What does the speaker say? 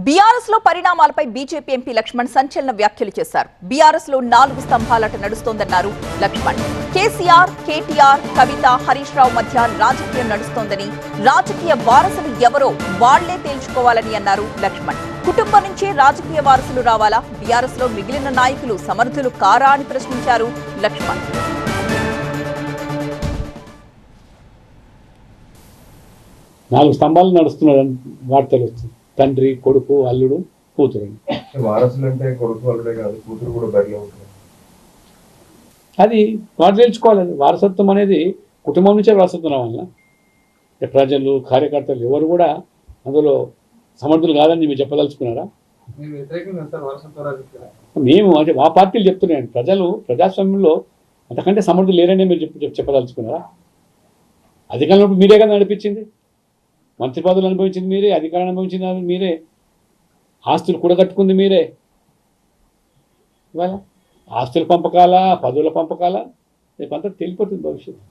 BRS లో పరిణామాలపై BJP MP Laxman సంచలన వ్యాఖ్యలు చేశారు. బీఆర్ఎస్ లో 4 స్తంభాలట నడుస్తోందన్నారు లక్ష్మణ్. కేసీఆర్, కేటీఆర్, కవిత, హరీష్ రావు మధ్య రాజకీయం నడుస్తోందని, రాజకీయ వారసులు ఎవరో వాళ్లే తేల్చుకోవాలని అన్నారు లక్ష్మణ్. కుటుంబం నుంచే రాజకీయ వారసులు రావాలా? బీఆర్ఎస్ లో మిగిలిన నాయకులు సమర్థులు కారా అని ప్రశ్నించారు లక్ష్మణ్. 4 స్తంభాలు నడుస్తున్నాడని వార్తలు వస్తుంది. తండ్రి, కొడుకు, అల్లుడు, కూతురు. వారసులు అంటే కొడుకు అల్లుడే కాదు, కూతురు కూడా బరిలో ఉంటుంది. అది వారు తెలుసుకోవాలి. వారసత్వం అనేది కుటుంబం నుంచే వారసత్వం వల్ల ప్రజలు, కార్యకర్తలు ఎవరు కూడా అందులో సమర్థులు కాదని మీరు చెప్పదలుచుకున్నారా? మేము అంటే మా పార్టీలు చెప్తున్నాయండి. ప్రజాస్వామ్యంలో అంతకంటే సమర్థులు లేరని మీరు చెప్పదలుచుకున్నారా? అధికారంలో మీరే కదా నడిపించింది, మంత్రి పదవులు అనుభవించింది మీరే, అధికారం అనుభవించింది మీరే, ఆస్తులు కూడగట్టుకుంది మీరే. ఇవాళ ఆస్తుల పంపకాల, పదవుల పంపకాల రేపంతా తెలిపోతుంది భవిష్యత్తు.